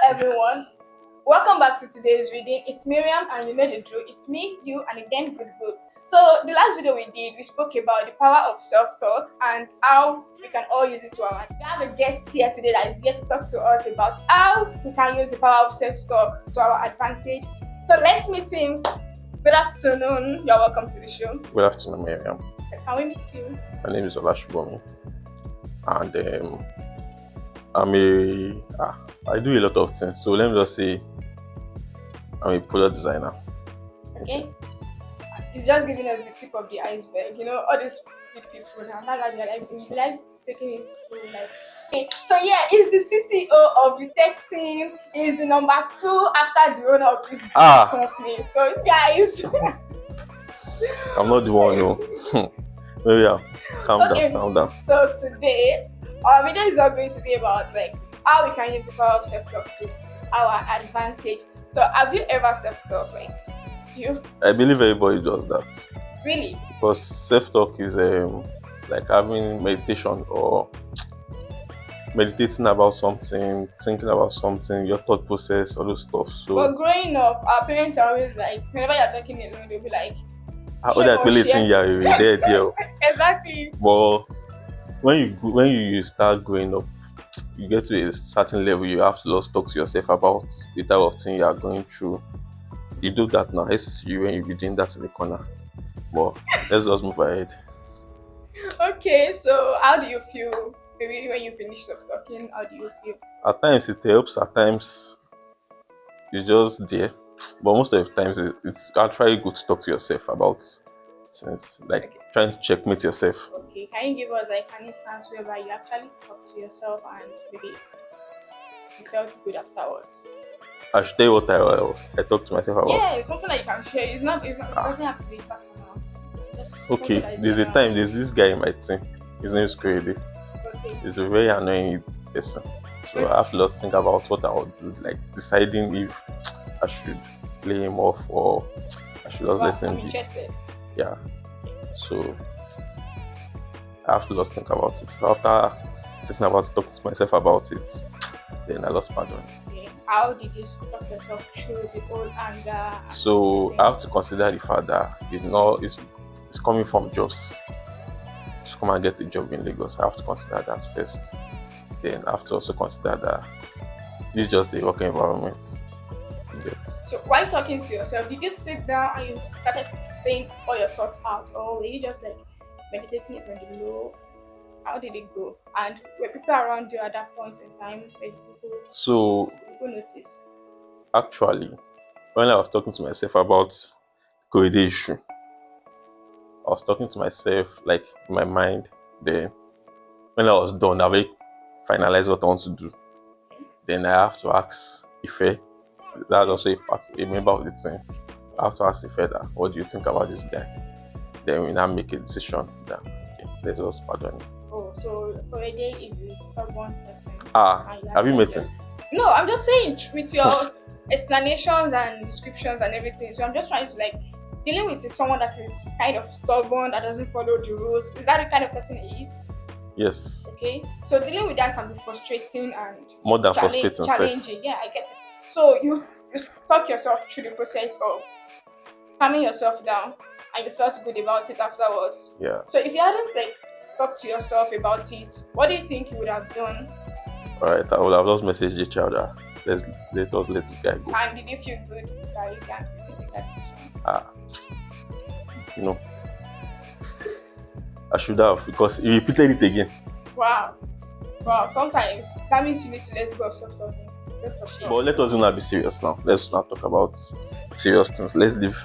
everyone. Welcome back to today's reading. It's Miriam, and you know the drill. It's me, you, and again, good book. So, the last video we did, we spoke about the power of self-talk and how we can all use it to our advantage. We have a guest here today that is here to talk to us about how we can use the power of self-talk to our advantage. So, let's meet him. Good afternoon. You're welcome to the show. Good afternoon, Miriam. Can we meet you? My name is Mr Subomi, and I do a lot of things. So let me just say I'm a product designer. Okay. It's just giving us the tip of the iceberg. You know, all these big people now. That's why they're like taking it to like. Okay. So yeah, he's the CTO of the tech team. He's the number 2 after the owner of this company. So guys, I'm not the one, no. Miriam, calm down. So today, our video is not going to be about like how we can use the power of self-talk to our advantage. So have you ever self-talk like you? I believe everybody does that. Really? Because self-talk is like having meditation or meditating about something, thinking about something, your thought process, all those stuff. So but growing up, our parents are always like, whenever you're talking alone, they'll be like, exactly. But when you start growing up, you get to a certain level, you have to just talk to yourself about the type of thing you are going through. You do that now. It's you when you be doing that in the corner. But let's just move ahead. Okay, so how do you feel maybe when you finish talking? How do you feel? At times it helps, at times it's just there. But most of the times it's actually good to talk to yourself about things, like trying to checkmate yourself. Okay, can you give us like an instance whereby you actually talk to yourself and maybe you felt good afterwards? I should tell you what I talk to myself about. Yeah, it's something that you can share. It doesn't have to be personal. Okay, there's this guy in my team. His name is Crazy. Okay. He's a very annoying person. So I have to just think about what I would do, like deciding if I should play him off or I should just let him be. Interested. Yeah. So I have to just think about it. After thinking about it, talking to myself about it, then I lost pardon. Okay. How did you talk yourself through the whole anger? So I have to consider the fact that it's coming from Jos. To come and get a job in Lagos, I have to consider that first. Then I have to also consider that it's just a working environment. Yes. So while talking to yourself, did you sit down and you started saying all your thoughts out, or were you just like meditating it on the low? How did it go? And were people around you at that point in time? People notice? Actually, when I was talking to myself about COVID issue, I was talking to myself like in my mind. Then when I was done, I've finalized what I want to do. Then I have to ask Ife. That's also a member of the team. I have to ask Ife that, what do you think about this guy? Then we now make a decision that let's just pardon him. Oh, so already if you stop one person. Have you met him? No, I'm just saying with your explanations and descriptions and everything. So I'm just trying to like dealing with someone that is kind of stubborn, that doesn't follow the rules. Is that the kind of person he is? Yes. Okay. So dealing with that can be frustrating and more than frustrating. Challenging. Yeah, I get it. So you talk yourself through the process of calming yourself down, and you felt good about it afterwards. Yeah. So if you hadn't like talked to yourself about it, what do you think you would have done? Alright, I would have just messaged each other. Let this guy go. And did you feel good that you can make that decision? I should have, because he repeated it again. Wow. Sometimes that means you need to let go of self-talking. But let us not be serious now. Let's not talk about serious things. Let's leave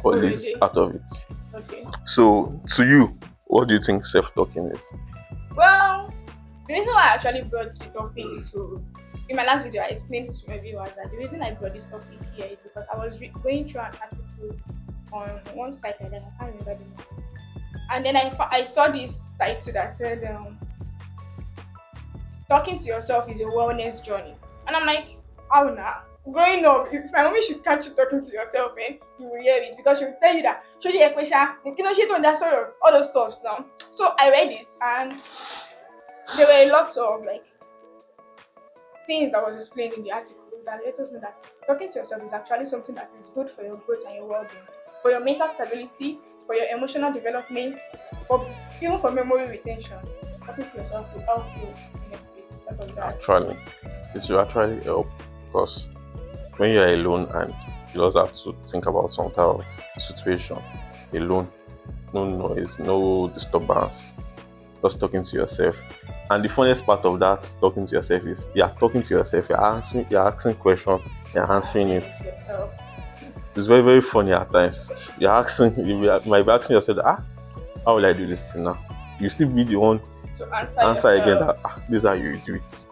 all this out of it. Okay. So, to you, what do you think self-talking is? Well, the reason why I actually brought the topic in my last video, I explained to my viewers that the reason I brought this topic here is because I was going through an article on one site like that, I can't remember the name. And then I saw this title that said, talking to yourself is a wellness journey. And I'm like, how now? Growing up, if my mommy should catch you talking to yourself, you will hear it, because she will tell you that, show you a question, she don't that sort of all those stuff now. So I read it, and there were a lot of like things that was explained in the article is that let us know that talking to yourself is actually something that is good for your growth and your well-being, for your mental stability, for your emotional development, for even for memory retention. Talking to yourself will help you in a bit because of that. Actually, this will actually help because when you are alone and you just have to think about some type of situation alone, no noise, no disturbance, just talking to yourself. And the funniest part of that talking to yourself is you're talking to yourself, you're asking questions, you're answering it. Yourself. It's very, very funny at times. You might be asking yourself, how will I do this thing now? You still be the one So answer again that this is how you do it.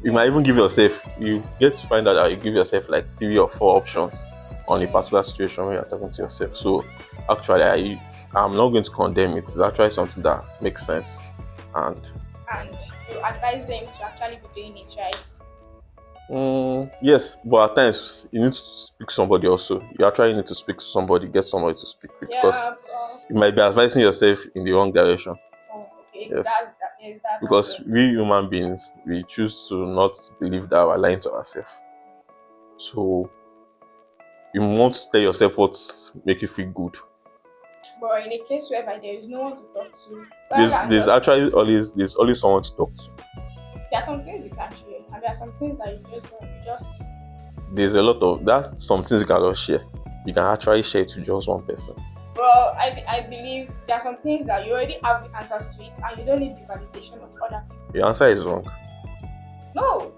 You might even give yourself, you get to find out that you give yourself like 3 or 4 options on a particular situation when you're talking to yourself. So actually, I'm not going to condemn it. It's actually something that makes sense. And you advise them to actually be doing it, right? Yes, but at times you need to speak to somebody also. You actually need to speak to somebody, get somebody to speak with, because you might be advising yourself in the wrong direction. Oh, okay. Yes. Yes, that Because also. we human beings, we choose to not believe that we're lying to ourselves. So you want to tell yourself what make you feel good. But in a case whereby there is no one to talk to, There's always someone to talk to. there are some things you can share, and there are some things that you just There's a lot of that. Some things you cannot share. You can actually share it to just one person. Well, I believe there are some things that you already have the answers to it, and you don't need the validation of other people. Your answer is wrong. No.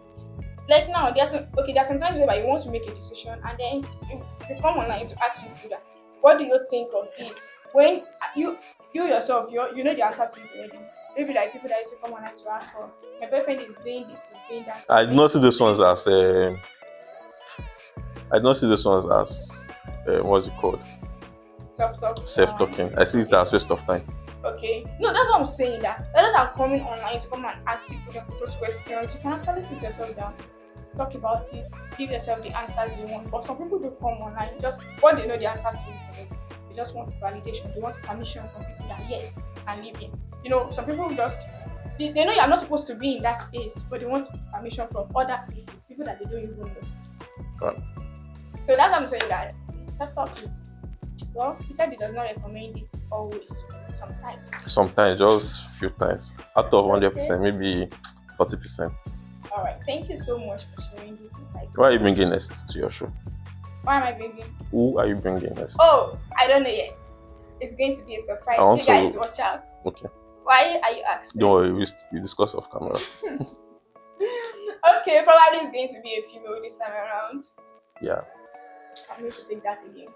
Like now, there are some times where you want to make a decision, and then you come online to ask people that, what do you think of this? When you yourself, you know the answer to it already. Maybe like people that used to come online to ask for, my boyfriend is doing this, is doing that. I did not see those ones as what's it called? Self-talk. Self-talking. I see it as waste of time. Okay. No, that's what I'm saying. That rather than coming online to come and ask people those questions, you can actually sit yourself down, talk about it, give yourself the answers you want. But some people do come online just what they know the answer to it. They just want validation. They want permission from people that yes, I live in. You know, some people just they know you're not supposed to be in that space, but they want permission from other people that they don't even know. Right. So that's what I'm saying, that self-talk is, well, he said he does not recommend it always, sometimes. Sometimes, just few times. Out of 100%, maybe 40%. Alright, thank you so much for sharing this insight. Why are you bringing next to your show? Why am I bringing? Who are you bringing next? Oh, I don't know yet. It's going to be a surprise. You guys watch out. Okay. Why are you asking? Don't worry, we discuss off camera. Okay, probably it's going to be a female this time around. Yeah. I'm going to take that again.